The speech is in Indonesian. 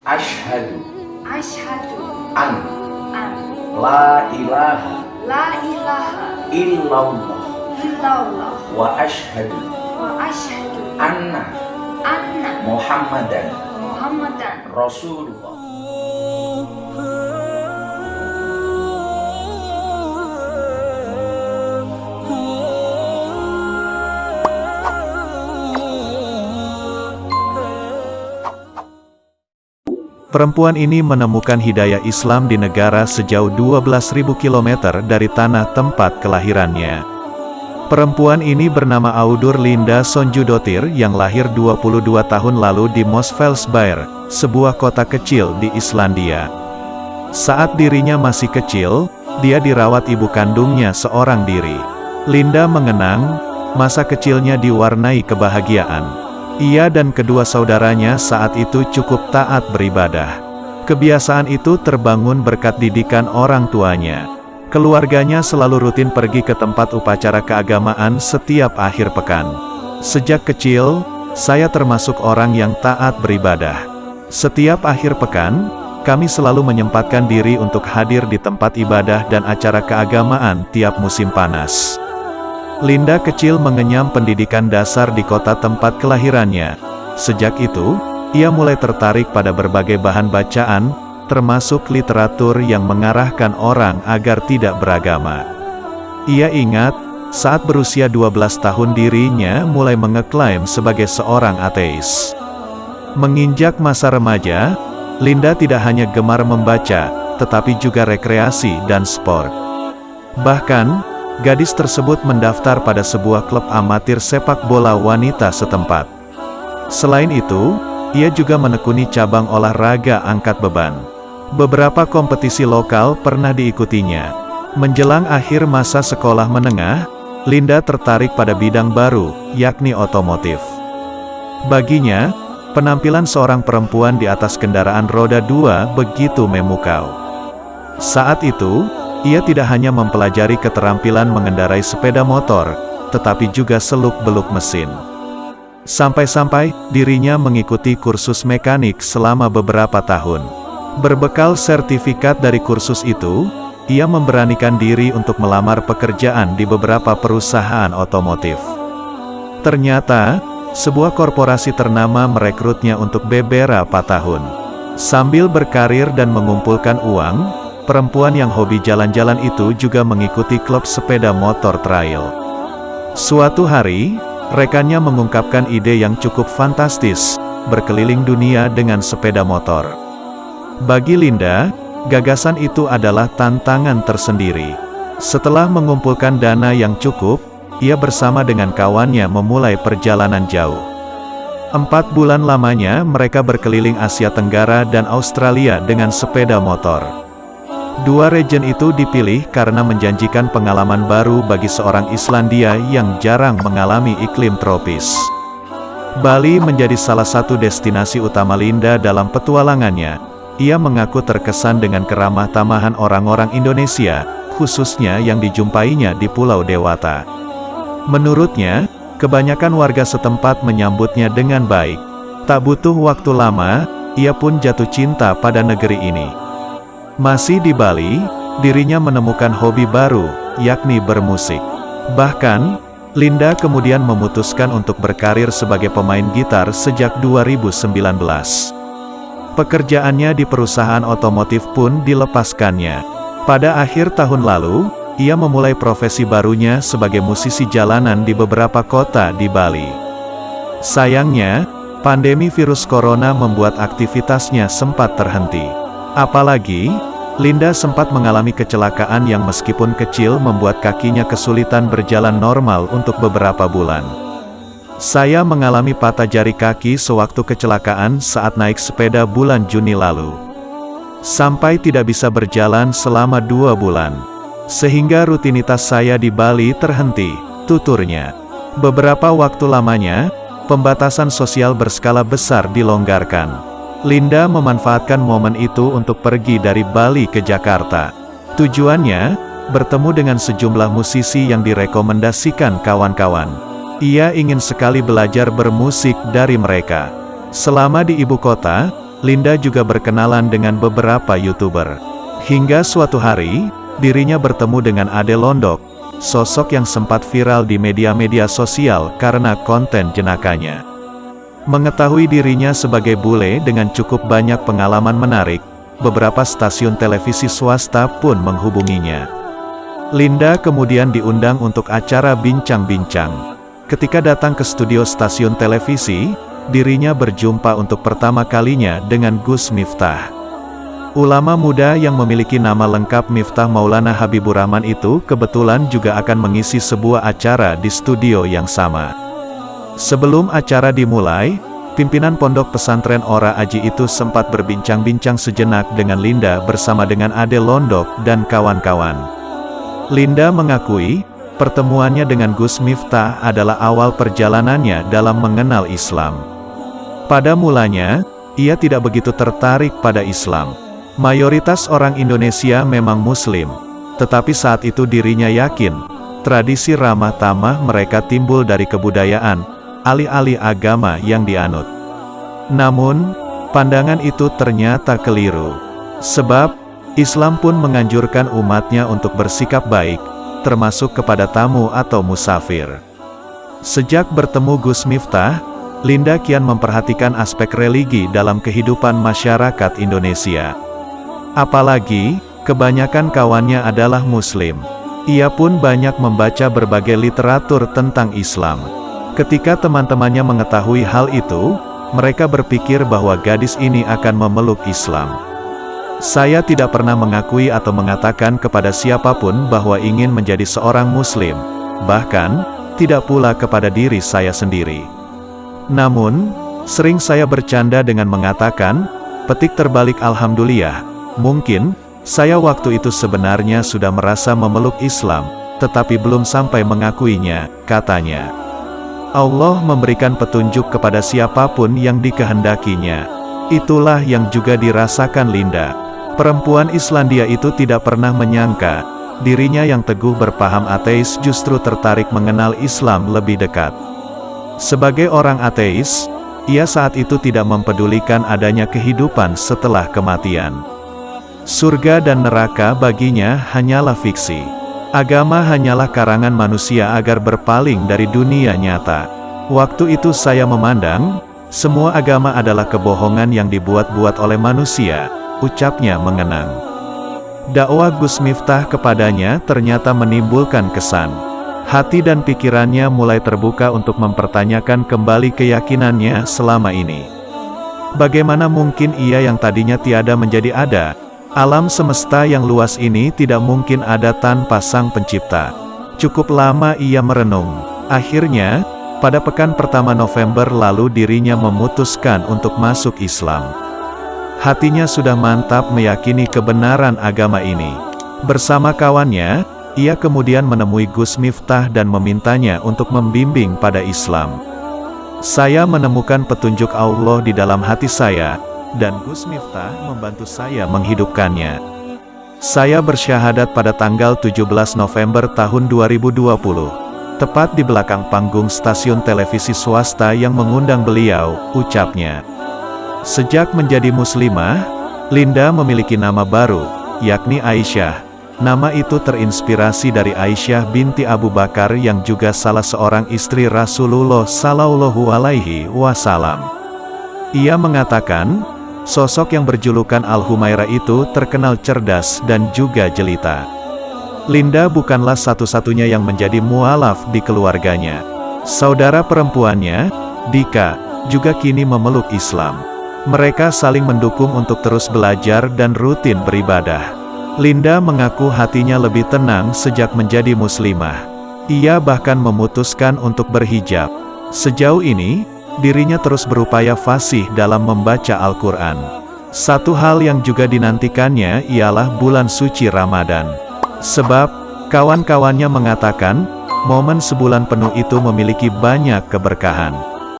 Asyhadu Asyhadu an an la ilaha la ilaha illallah illallah wa asyhadu wa asyhadu anna anna Muhammadan Muhammadan Rasulullah. Perempuan ini menemukan hidayah Islam di negara sejauh 12.000 km dari tanah tempat kelahirannya. Perempuan ini bernama Audur Linda Sonjudottir yang lahir 22 tahun lalu di Mosfellsbær, sebuah kota kecil di Islandia. Saat dirinya masih kecil, dia dirawat ibu kandungnya seorang diri. Linda mengenang, masa kecilnya diwarnai kebahagiaan. Ia dan kedua saudaranya saat itu cukup taat beribadah. Kebiasaan itu terbangun berkat didikan orang tuanya. Keluarganya selalu rutin pergi ke tempat upacara keagamaan setiap akhir pekan. Sejak kecil, saya termasuk orang yang taat beribadah. Setiap akhir pekan, kami selalu menyempatkan diri untuk hadir di tempat ibadah dan acara keagamaan tiap musim panas. Linda kecil mengenyam pendidikan dasar di kota tempat kelahirannya. Sejak itu, ia mulai tertarik pada berbagai bahan bacaan, termasuk literatur yang mengarahkan orang agar tidak beragama. Ia ingat, saat berusia 12 tahun dirinya mulai mengeklaim sebagai seorang ateis. Menginjak masa remaja, Linda tidak hanya gemar membaca, tetapi juga rekreasi dan sport. Bahkan, gadis tersebut mendaftar pada sebuah klub amatir sepak bola wanita setempat. Selain itu, ia juga menekuni cabang olahraga angkat beban. Beberapa kompetisi lokal pernah diikutinya. Menjelang akhir masa sekolah menengah, Linda tertarik pada bidang baru, yakni otomotif. Baginya, penampilan seorang perempuan di atas kendaraan roda 2 begitu memukau. Saat itu, ia tidak hanya mempelajari keterampilan mengendarai sepeda motor, tetapi juga seluk-beluk mesin. Sampai-sampai, dirinya mengikuti kursus mekanik selama beberapa tahun. Berbekal sertifikat dari kursus itu, ia memberanikan diri untuk melamar pekerjaan di beberapa perusahaan otomotif. Ternyata, sebuah korporasi ternama merekrutnya untuk beberapa tahun. Sambil berkarir dan mengumpulkan uang, perempuan yang hobi jalan-jalan itu juga mengikuti klub sepeda motor trail. Suatu hari, rekannya mengungkapkan ide yang cukup fantastis, berkeliling dunia dengan sepeda motor. Bagi Linda, gagasan itu adalah tantangan tersendiri. Setelah mengumpulkan dana yang cukup, ia bersama dengan kawannya memulai perjalanan jauh. 4 bulan lamanya mereka berkeliling Asia Tenggara dan Australia dengan sepeda motor. 2 region itu dipilih karena menjanjikan pengalaman baru bagi seorang Islandia yang jarang mengalami iklim tropis. Bali menjadi salah satu destinasi utama Linda dalam petualangannya. Ia mengaku terkesan dengan keramah tamahan orang-orang Indonesia, khususnya yang dijumpainya di Pulau Dewata. Menurutnya, kebanyakan warga setempat menyambutnya dengan baik. Tak butuh waktu lama, ia pun jatuh cinta pada negeri ini. Masih di Bali, dirinya menemukan hobi baru, yakni bermusik. Bahkan, Linda kemudian memutuskan untuk berkarir sebagai pemain gitar sejak 2019. Pekerjaannya di perusahaan otomotif pun dilepaskannya. Pada akhir tahun lalu, ia memulai profesi barunya sebagai musisi jalanan di beberapa kota di Bali. Sayangnya, pandemi virus corona membuat aktivitasnya sempat terhenti. Apalagi, Linda sempat mengalami kecelakaan yang meskipun kecil membuat kakinya kesulitan berjalan normal untuk beberapa bulan. Saya mengalami patah jari kaki sewaktu kecelakaan saat naik sepeda bulan Juni lalu. Sampai tidak bisa berjalan selama 2 bulan. Sehingga rutinitas saya di Bali terhenti, tuturnya. Beberapa waktu lamanya, pembatasan sosial berskala besar dilonggarkan. Linda memanfaatkan momen itu untuk pergi dari Bali ke Jakarta. Tujuannya, bertemu dengan sejumlah musisi yang direkomendasikan kawan-kawan. Ia ingin sekali belajar bermusik dari mereka. Selama di ibu kota, Linda juga berkenalan dengan beberapa YouTuber. Hingga suatu hari, dirinya bertemu dengan Ade Londok, sosok yang sempat viral di media-media sosial karena konten jenakanya. Mengetahui dirinya sebagai bule dengan cukup banyak pengalaman menarik, beberapa stasiun televisi swasta pun menghubunginya. Linda kemudian diundang untuk acara bincang-bincang. Ketika datang ke studio stasiun televisi, dirinya berjumpa untuk pertama kalinya dengan Gus Miftah. Ulama muda yang memiliki nama lengkap Miftah Maulana Habibur Rahman itu kebetulan juga akan mengisi sebuah acara di studio yang sama. Sebelum acara dimulai, pimpinan pondok pesantren Ora Aji itu sempat berbincang-bincang sejenak dengan Linda bersama dengan Ade Londok dan kawan-kawan. Linda mengakui, pertemuannya dengan Gus Miftah adalah awal perjalanannya dalam mengenal Islam. Pada mulanya, ia tidak begitu tertarik pada Islam. Mayoritas orang Indonesia memang Muslim, tetapi saat itu dirinya yakin, tradisi ramah tamah mereka timbul dari kebudayaan, alih-alih agama yang dianut. Namun, pandangan itu ternyata keliru. Sebab, Islam pun menganjurkan umatnya untuk bersikap baik, termasuk kepada tamu atau musafir. Sejak bertemu Gus Miftah, Linda kian memperhatikan aspek religi dalam kehidupan masyarakat Indonesia. Apalagi, kebanyakan kawannya adalah Muslim. Ia pun banyak membaca berbagai literatur tentang Islam. Ketika teman-temannya mengetahui hal itu, mereka berpikir bahwa gadis ini akan memeluk Islam. Saya tidak pernah mengakui atau mengatakan kepada siapapun bahwa ingin menjadi seorang Muslim, bahkan, tidak pula kepada diri saya sendiri. Namun, sering saya bercanda dengan mengatakan, petik terbalik alhamdulillah, mungkin, saya waktu itu sebenarnya sudah merasa memeluk Islam, tetapi belum sampai mengakuinya, katanya. Allah memberikan petunjuk kepada siapapun yang dikehendakinya. Itulah yang juga dirasakan Linda. Perempuan Islandia itu tidak pernah menyangka, dirinya yang teguh berpaham ateis justru tertarik mengenal Islam lebih dekat. Sebagai orang ateis, ia saat itu tidak mempedulikan adanya kehidupan setelah kematian. Surga dan neraka baginya hanyalah fiksi. Agama hanyalah karangan manusia agar berpaling dari dunia nyata. Waktu itu saya memandang, semua agama adalah kebohongan yang dibuat-buat oleh manusia, ucapnya mengenang. Dakwah Gus Miftah kepadanya ternyata menimbulkan kesan. Hati dan pikirannya mulai terbuka untuk mempertanyakan kembali keyakinannya selama ini. Bagaimana mungkin ia yang tadinya tiada menjadi ada? Alam semesta yang luas ini tidak mungkin ada tanpa Sang Pencipta. Cukup lama ia merenung. Akhirnya, pada pekan pertama November lalu dirinya memutuskan untuk masuk Islam. Hatinya sudah mantap meyakini kebenaran agama ini. Bersama kawannya, ia kemudian menemui Gus Miftah dan memintanya untuk membimbing pada Islam. Saya menemukan petunjuk Allah di dalam hati saya, dan Gus Miftah membantu saya menghidupkannya. Saya bersyahadat pada tanggal 17 November tahun 2020, tepat di belakang panggung stasiun televisi swasta yang mengundang beliau, ucapnya. Sejak menjadi muslimah, Linda memiliki nama baru, yakni Aisyah. Nama itu terinspirasi dari Aisyah binti Abu Bakar yang juga salah seorang istri Rasulullah Shallallahu Alaihi Wasallam. Ia mengatakan, sosok yang berjulukan Al-Humairah itu terkenal cerdas dan juga jelita. Linda bukanlah satu-satunya yang menjadi mualaf di keluarganya. Saudara perempuannya, Dika, juga kini memeluk Islam. Mereka saling mendukung untuk terus belajar dan rutin beribadah. Linda mengaku hatinya lebih tenang sejak menjadi muslimah. Ia bahkan memutuskan untuk berhijab. Sejauh ini, dirinya terus berupaya fasih dalam membaca Al-Quran. Satu hal yang juga dinantikannya ialah bulan suci Ramadan. Sebab, kawan-kawannya mengatakan, momen sebulan penuh itu memiliki banyak keberkahan.